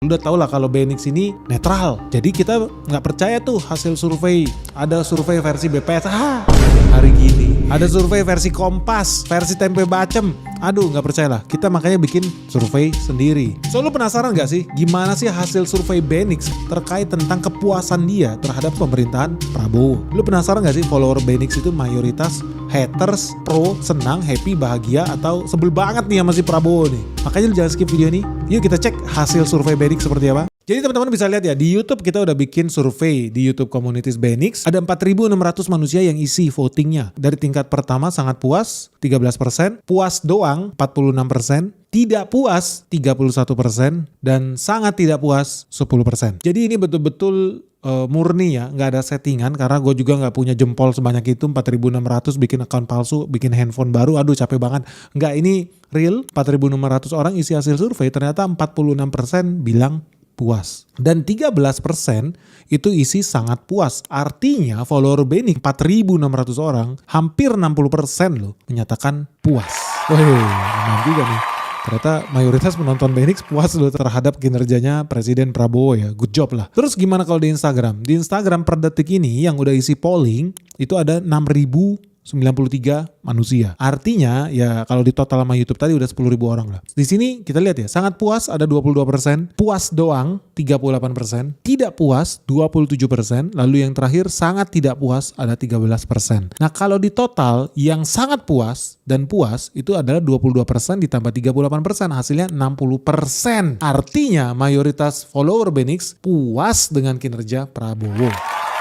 Lu udah tau lah kalau BNX ini netral. Jadi kita nggak percaya tuh hasil survei. Ada survei versi BPS. Hari gini. Ada survei versi Kompas, versi Tempe Bacem. Aduh nggak percaya lah. Kita makanya bikin survei sendiri. So lu penasaran nggak sih gimana sih hasil survei BNX terkait tentang kepuasan dia terhadap pemerintahan Prabowo? Lu penasaran nggak sih follower BNX itu mayoritas haters, pro, senang, happy, bahagia, atau sebel banget nih sama si Prabowo nih? Makanya lu jangan skip video ini. Yuk kita cek hasil survei BNX seperti apa. Jadi teman-teman bisa lihat ya, di YouTube kita udah bikin survei di YouTube Communities BNX. Ada 4.600 manusia yang isi votingnya. Dari tingkat pertama sangat puas 13%, puas doang 46%, tidak puas 31%, dan sangat tidak puas 10%. Jadi ini betul-betul murni ya, nggak ada settingan, karena gue juga nggak punya jempol sebanyak itu. 4.600 bikin akun palsu, bikin handphone baru, aduh capek banget. Nggak, ini real. 4.600 orang isi hasil survei, ternyata 46% bilang puas. Dan 13% itu isi sangat puas. Artinya follower BNX 4.600 orang, hampir 60% loh menyatakan puas. Wih, aman juga nih. Ternyata mayoritas penonton BNX puas loh terhadap kinerjanya Presiden Prabowo ya. Good job lah. Terus gimana kalau di Instagram? Di Instagram per detik ini yang udah isi polling itu ada 6.093 manusia. Artinya ya kalau di total sama YouTube tadi udah 10.000 orang lah. Di sini kita lihat ya, sangat puas ada 22%, puas doang 38%, tidak puas 27%, lalu yang terakhir sangat tidak puas ada 13%. Nah kalau di total yang sangat puas dan puas itu adalah 22% ditambah 38%, hasilnya 60%. Artinya mayoritas follower BNX puas dengan kinerja Prabowo.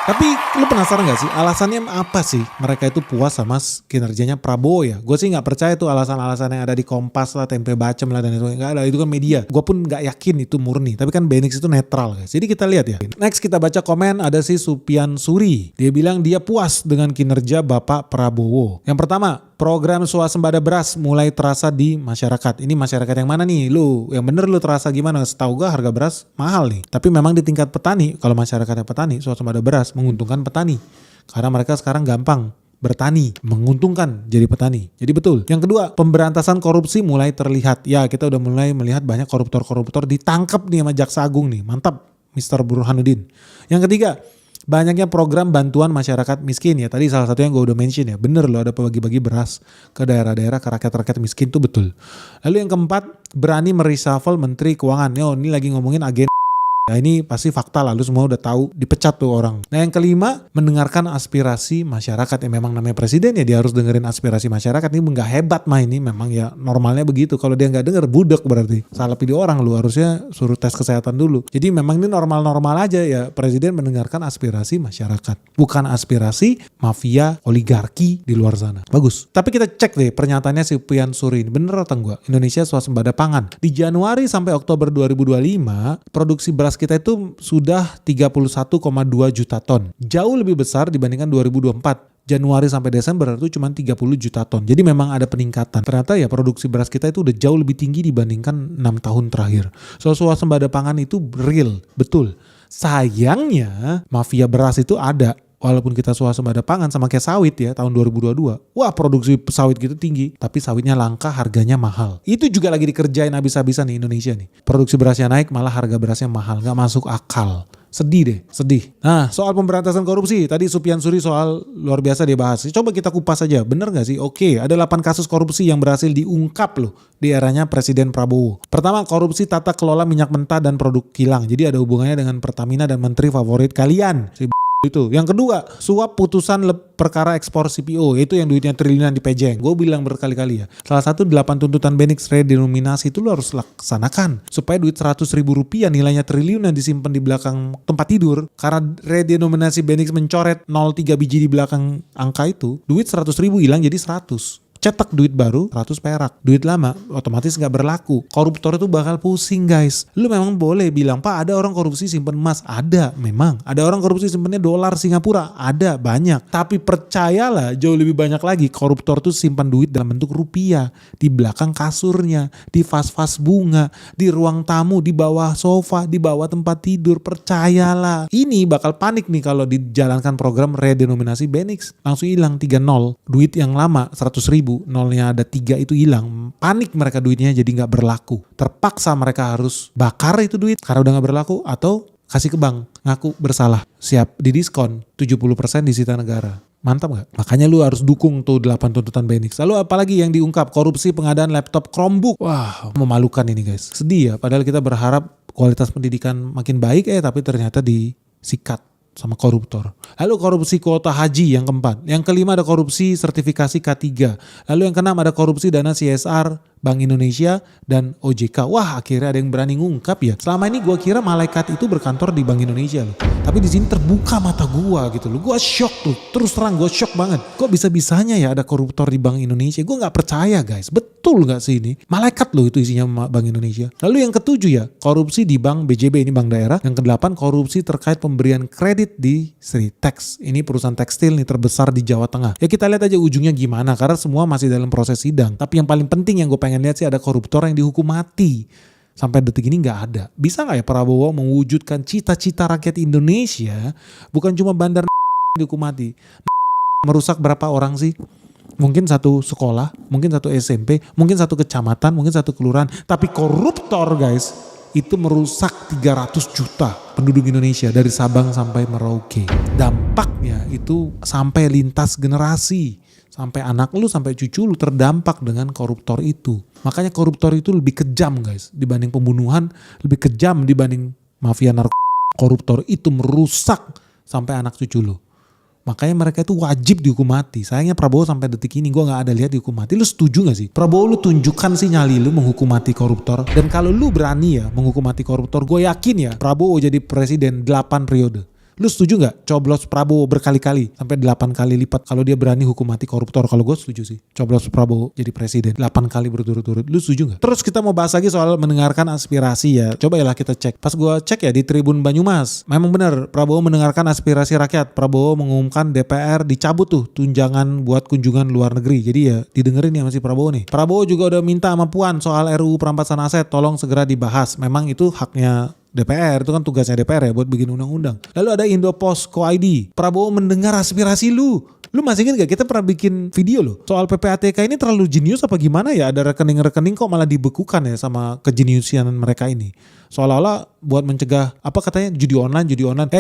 Tapi lu penasaran gak sih alasannya apa sih mereka itu puas sama kinerjanya Prabowo ya? Gue sih gak percaya tuh alasan-alasan yang ada di Kompas lah, Tempe Bacem lah, dan itu gak ada, itu kan media. Gue pun gak yakin itu murni, tapi kan BNX itu netral guys. Jadi kita lihat ya. Next kita baca komen, ada si Supian Suri. Dia bilang dia puas dengan kinerja Bapak Prabowo. Yang pertama, program swasembada beras mulai terasa di masyarakat. Ini masyarakat yang mana nih? Lu yang bener lu terasa gimana? Setahu gue harga beras mahal nih. Tapi memang di tingkat petani, kalau masyarakatnya petani, swasembada beras menguntungkan petani. Karena mereka sekarang gampang bertani, menguntungkan jadi petani. Jadi betul. Yang kedua, pemberantasan korupsi mulai terlihat. Ya, kita udah mulai melihat banyak koruptor-koruptor ditangkap nih sama Jaksa Agung nih. Mantap, Mr. Burhanuddin. Yang ketiga, banyaknya program bantuan masyarakat miskin ya. Tadi salah satu yang gue udah mention ya. Bener loh, ada bagi-bagi beras ke daerah-daerah, ke rakyat-rakyat miskin tuh betul. Lalu yang keempat, berani mereshuffle Menteri Keuangan. Yo, ini lagi ngomongin agen. Nah ini pasti fakta lah, lu semua udah tahu dipecat tuh orang. Nah yang kelima, mendengarkan aspirasi masyarakat. Ya memang namanya presiden ya, dia harus dengerin aspirasi masyarakat. Ini nggak hebat mah, ini memang ya normalnya begitu. Kalau dia nggak denger, budek berarti. Salah pilih orang, lu harusnya suruh tes kesehatan dulu. Jadi memang ini normal-normal aja ya, presiden mendengarkan aspirasi masyarakat. Bukan aspirasi mafia oligarki di luar sana. Bagus. Tapi kita cek deh pernyataannya si Supian Suri. Bener atau enggak? Indonesia swasembada pangan. Di Januari sampai Oktober 2025, produksi beras kita itu sudah 31,2 juta ton. Jauh lebih besar dibandingkan 2024. Januari sampai Desember itu cuma 30 juta ton. Jadi memang ada peningkatan. Ternyata ya produksi beras kita itu udah jauh lebih tinggi dibandingkan 6 tahun terakhir. So swasembada pangan itu real, betul. Sayangnya mafia beras itu ada. Walaupun kita swasembada pangan sama kayak sawit ya tahun 2022. Wah produksi sawit gitu tinggi. Tapi sawitnya langka, harganya mahal. Itu juga lagi dikerjain habis-habisan di Indonesia nih. Produksi berasnya naik, malah harga berasnya mahal. Gak masuk akal. Sedih deh, sedih. Nah soal pemberantasan korupsi. Tadi Supian Suri soal luar biasa dia bahas. Coba kita kupas aja. Bener gak sih? Oke, ada 8 kasus korupsi yang berhasil diungkap loh di eranya Presiden Prabowo. Pertama, korupsi tata kelola minyak mentah dan produk kilang. Jadi ada hubungannya dengan Pertamina dan menteri favorit kalian. Itu. Yang kedua, suap putusan perkara ekspor CPO, itu yang duitnya triliunan di Pejeng. Gue bilang berkali-kali ya. Salah satu 8 tuntutan BNX redenominasi itu lo harus laksanakan. Supaya duit 100.000 rupiah nilainya triliunan disimpan di belakang tempat tidur. Karena redenominasi BNX mencoret 03 biji di belakang angka itu, duit 100.000 hilang jadi 100. Cetak duit baru 100 perak. Duit lama otomatis gak berlaku. Koruptor itu bakal pusing guys. Lu memang boleh bilang, Pak ada orang korupsi simpen emas. Ada memang. Ada orang korupsi simpennya dolar Singapura. Ada banyak. Tapi percayalah jauh lebih banyak lagi koruptor tuh simpan duit dalam bentuk rupiah. Di belakang kasurnya. Di vas-vas bunga. Di ruang tamu. Di bawah sofa. Di bawah tempat tidur. Percayalah. Ini bakal panik nih kalau dijalankan program redenominasi BNX. Langsung hilang 3-0. Duit yang lama 100.000 1000 nolnya ada 3 itu hilang, panik mereka duitnya jadi nggak berlaku. Terpaksa mereka harus bakar itu duit karena udah nggak berlaku atau kasih ke bank, ngaku bersalah, siap didiskon 70% disita negara. Mantap gak? Makanya lu harus dukung tuh 8 tuntutan BNX. Lalu apalagi yang diungkap, korupsi pengadaan laptop Chromebook. Wah, memalukan ini guys. Sedih ya, padahal kita berharap kualitas pendidikan makin baik tapi ternyata disikat sama koruptor. Lalu korupsi kuota haji yang keempat. Yang kelima ada korupsi sertifikasi K3. Lalu yang keenam ada korupsi dana CSR Bank Indonesia dan OJK. Wah, akhirnya ada yang berani ngungkap ya. Selama ini gue kira malaikat itu berkantor di Bank Indonesia loh. Tapi di sini terbuka mata gue gitu loh. Gue shock tuh. Terus terang gue shock banget. Kok bisa-bisanya ya ada koruptor di Bank Indonesia? Gue nggak percaya guys. Betul nggak sih ini? Malaikat loh itu isinya Bank Indonesia. Lalu yang ketujuh ya, korupsi di Bank BJB, ini bank daerah. Yang kedelapan, korupsi terkait pemberian kredit di Sritex. Ini perusahaan tekstil nih terbesar di Jawa Tengah. Ya kita lihat aja ujungnya gimana karena semua masih dalam proses sidang. Tapi yang paling penting yang gue pengen lihat sih ada koruptor yang dihukum mati. Sampai detik ini nggak ada. Bisa nggak ya Prabowo mewujudkan cita-cita rakyat Indonesia bukan cuma bandar dihukum mati. Merusak berapa orang sih? Mungkin satu sekolah, mungkin satu SMP, mungkin satu kecamatan, mungkin satu kelurahan. Tapi koruptor guys, itu merusak 300 juta penduduk Indonesia dari Sabang sampai Merauke. Dampaknya itu sampai lintas generasi. Sampai anak lu, sampai cucu lu terdampak dengan koruptor itu. Makanya koruptor itu lebih kejam guys. Dibanding pembunuhan, lebih kejam dibanding mafia narkoba. Koruptor itu merusak sampai anak cucu lu. Makanya mereka itu wajib dihukum mati. Sayangnya Prabowo sampai detik ini gue gak ada lihat dihukum mati. Lu setuju gak sih? Prabowo lu tunjukkan sih nyali lu menghukum mati koruptor. Dan kalau lu berani ya menghukum mati koruptor, gue yakin ya Prabowo jadi presiden 8 periode. Lu setuju gak coblos Prabowo berkali-kali sampai 8 kali lipat kalau dia berani hukum mati koruptor? Kalau gue setuju sih. Coblos Prabowo jadi presiden 8 kali berturut-turut. Lu setuju gak? Terus kita mau bahas lagi soal mendengarkan aspirasi ya. Coba ya lah kita cek. Pas gue cek ya di Tribun Banyumas. Memang benar Prabowo mendengarkan aspirasi rakyat. Prabowo mengumumkan DPR dicabut tuh tunjangan buat kunjungan luar negeri. Jadi ya didengerin ya masih Prabowo nih. Prabowo juga udah minta sama Puan soal RUU perampasan aset. Tolong segera dibahas. Memang itu haknya DPR, itu kan tugasnya DPR ya buat bikin undang-undang. Lalu ada Indopost Co-ID. Prabowo mendengar aspirasi lu. Lu masih ingat gak kita pernah bikin video loh soal PPATK ini terlalu jenius apa gimana ya? Ada rekening-rekening kok malah dibekukan ya sama kejeniusian mereka ini. Seolah-olah buat mencegah apa katanya judi online.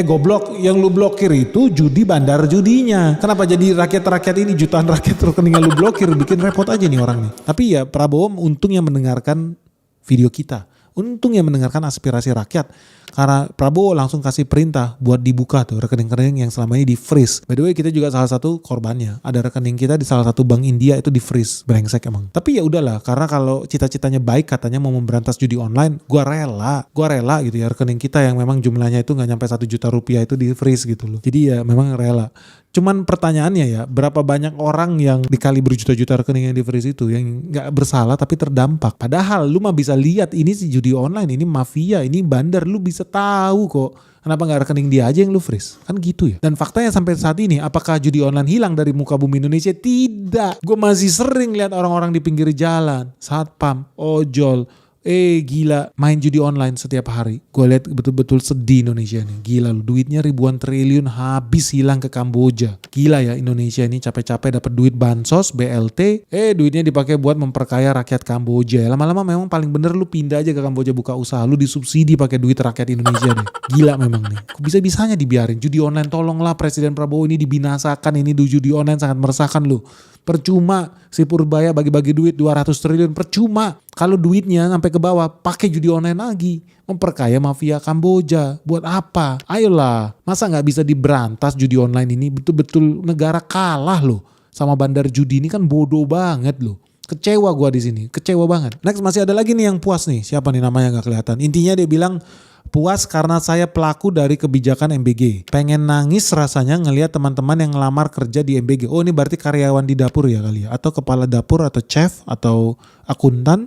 Goblok, yang lu blokir itu judi bandar judinya. Kenapa jadi rakyat-rakyat ini jutaan rakyat rekeningnya lu blokir? Bikin repot aja nih orang nih. Tapi ya Prabowo untungnya mendengarkan video kita. Untung yang mendengarkan aspirasi rakyat karena Prabowo langsung kasih perintah buat dibuka tuh rekening-rekening yang selama ini di freeze. By the way kita juga salah satu korbannya. Ada rekening kita di salah satu bank India itu di freeze, brengsek emang. Tapi ya udahlah karena kalau cita-citanya baik katanya mau memberantas judi online, gua rela gitu ya rekening kita yang memang jumlahnya itu nggak nyampe 1 juta rupiah itu di freeze gitu loh. Jadi ya memang rela. Cuman pertanyaannya ya berapa banyak orang yang dikali berjuta-juta rekening yang di freeze itu yang gak bersalah tapi terdampak. Padahal lu mah bisa lihat ini sih judi online, ini mafia, ini bandar, lu bisa tahu kok. Kenapa gak rekening dia aja yang lu freeze? Kan gitu ya. Dan faktanya sampai saat ini apakah judi online hilang dari muka bumi Indonesia? Tidak. Gue masih sering lihat orang-orang di pinggir jalan, satpam, ojol, gila main judi online setiap hari. Gue lihat betul-betul sedih Indonesia nih. Gila lu, duitnya ribuan triliun habis hilang ke Kamboja. Gila ya Indonesia ini capek-capek dapat duit bansos, BLT, duitnya dipakai buat memperkaya rakyat Kamboja. Lama-lama memang paling bener lu pindah aja ke Kamboja buka usaha, lu disubsidi pakai duit rakyat Indonesia nih. Gila memang nih. Kok bisa-bisanya dibiarin judi online? Tolonglah Presiden Prabowo ini dibinasakan, ini judi online sangat meresahkan lu. Percuma si Purbaya bagi-bagi duit 200 triliun, percuma. Kalau duitnya sampai ke bawah pakai judi online lagi, memperkaya mafia Kamboja. Buat apa? Ayolah, masa nggak bisa diberantas judi online ini? Betul-betul negara kalah loh sama bandar judi ini, kan bodoh banget loh. Kecewa gua di sini, kecewa banget. Next masih ada lagi nih yang puas nih. Siapa nih namanya nggak kelihatan. Intinya dia bilang puas karena saya pelaku dari kebijakan MBG. Pengen nangis rasanya ngelihat teman-teman yang ngelamar kerja di MBG. Oh ini berarti karyawan di dapur ya kali ya. Atau kepala dapur atau chef atau akuntan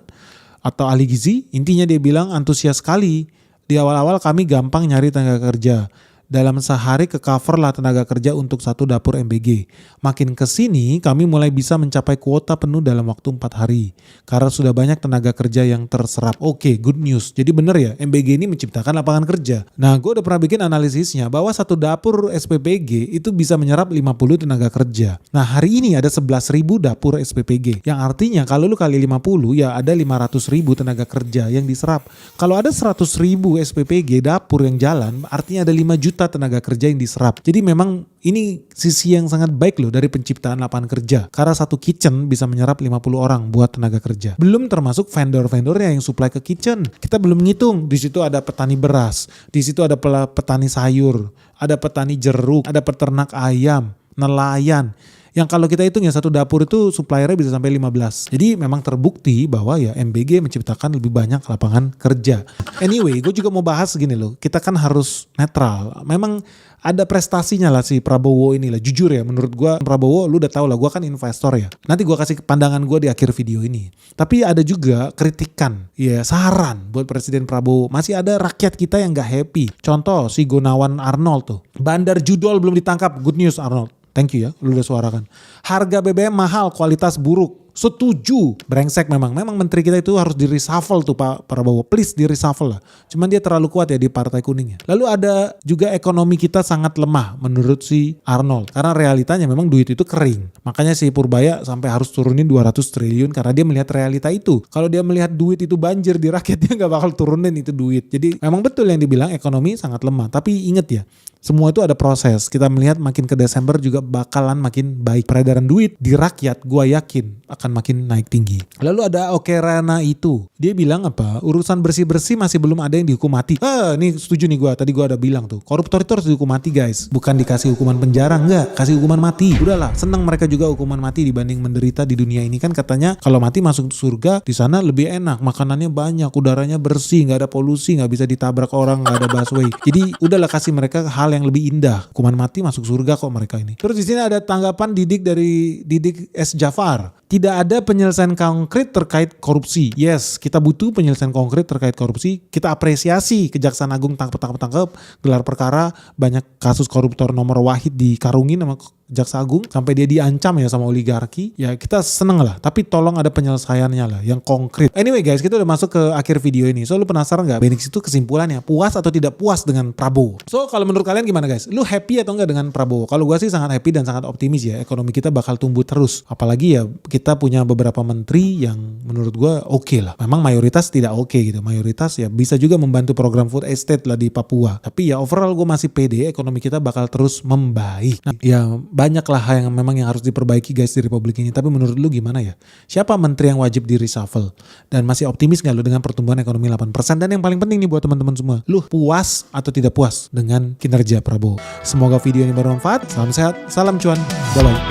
atau ahli gizi. Intinya dia bilang antusias sekali. Di awal-awal kami gampang nyari tenaga kerja. Dalam sehari ke cover lah tenaga kerja untuk satu dapur MBG. Makin kesini kami mulai bisa mencapai kuota penuh dalam waktu 4 hari. Karena sudah banyak tenaga kerja yang terserap. Oke, good news. Jadi bener ya, MBG ini menciptakan lapangan kerja. Nah, gue udah pernah bikin analisisnya bahwa satu dapur SPPG itu bisa menyerap 50 tenaga kerja. Nah, hari ini ada 11.000 dapur SPPG. Yang artinya kalau lu kali 50 ya ada 500.000 tenaga kerja yang diserap. Kalau ada 100.000 SPPG dapur yang jalan, artinya ada 5 juta tenaga kerja yang diserap. Jadi memang ini sisi yang sangat baik loh dari penciptaan lapangan kerja. Karena satu kitchen bisa menyerap 50 orang buat tenaga kerja. Belum termasuk vendor-vendornya yang supply ke kitchen. Kita belum ngitung. Di situ ada petani beras, di situ ada petani sayur, ada petani jeruk, ada peternak ayam, nelayan. Yang kalau kita hitung ya satu dapur itu suppliernya bisa sampai 15. Jadi memang terbukti bahwa ya MBG menciptakan lebih banyak lapangan kerja. Anyway, gue juga mau bahas gini loh. Kita kan harus netral. Memang ada prestasinya lah si Prabowo ini lah. Jujur ya menurut gue Prabowo lu udah tau lah gue kan investor ya. Nanti gue kasih pandangan gue di akhir video ini. Tapi ada juga kritikan, ya saran buat Presiden Prabowo. Masih ada rakyat kita yang gak happy. Contoh si Gunawan Arnold tuh. Bandar Judol belum ditangkap. Good news Arnold. Thank you ya, lu udah suarakan. Harga BBM mahal, kualitas buruk. Setuju, brengsek memang. Memang menteri kita itu harus di reshuffle tuh Pak Prabowo. Please di reshuffle lah. Cuman dia terlalu kuat ya di partai kuningnya. Lalu ada juga ekonomi kita sangat lemah menurut si Arnold. Karena realitanya memang duit itu kering. Makanya si Purbaya sampai harus turunin 200 triliun karena dia melihat realita itu. Kalau dia melihat duit itu banjir di rakyat, dia gak bakal turunin itu duit. Jadi memang betul yang dibilang ekonomi sangat lemah. Tapi inget ya, semua itu ada proses. Kita melihat makin ke Desember juga bakalan makin baik. Peredaran duit di rakyat gua yakin akan makin naik tinggi. Lalu ada Okerana itu. Dia bilang apa? Urusan bersih-bersih masih belum ada yang dihukum mati. Nih setuju nih gua. Tadi gua ada bilang tuh. Koruptor itu harus dihukum mati guys. Bukan dikasih hukuman penjara. Enggak. Kasih hukuman mati. Udahlah. Senang mereka juga hukuman mati dibanding menderita di dunia ini. Kan katanya kalau mati masuk surga di sana lebih enak. Makanannya banyak. Udaranya bersih. Gak ada polusi. Gak bisa ditabrak orang. Gak ada busway. Jadi udahlah kasih mereka hal yang lebih indah. Hukuman mati masuk surga kok mereka ini. Terus di sini ada tanggapan Didik S. Jafar. Tidak ada penyelesaian konkret terkait korupsi. Yes, kita butuh penyelesaian konkret terkait korupsi. Kita apresiasi Kejaksaan Agung tangkap, gelar perkara, banyak kasus koruptor nomor wahid dikarungin sama Jaksa Agung sampai dia diancam ya sama oligarki. Ya kita seneng lah, tapi tolong ada penyelesaiannya lah yang konkret. Anyway guys, kita udah masuk ke akhir video ini. So lu penasaran gak? Benix itu kesimpulannya puas atau tidak puas dengan Prabowo? So kalau menurut kalian gimana guys? Lu happy atau enggak dengan Prabowo? Kalau gue sih sangat happy dan sangat optimis ya. Ekonomi kita bakal tumbuh terus. Apalagi ya kita punya beberapa menteri yang menurut gue oke lah. Memang mayoritas tidak oke gitu. Mayoritas ya bisa juga membantu program food estate lah di Papua. Tapi ya overall gue masih pede ekonomi kita bakal terus membaik. Nah, ya banyak lah yang memang yang harus diperbaiki guys di Republik ini. Tapi menurut lu gimana ya? Siapa menteri yang wajib di reshuffle? Dan masih optimis gak lu dengan pertumbuhan ekonomi 8%? Dan yang paling penting nih buat teman-teman semua, lu puas atau tidak puas dengan kinerja Prabowo? Semoga video ini bermanfaat. Salam sehat, salam cuan, bye-bye.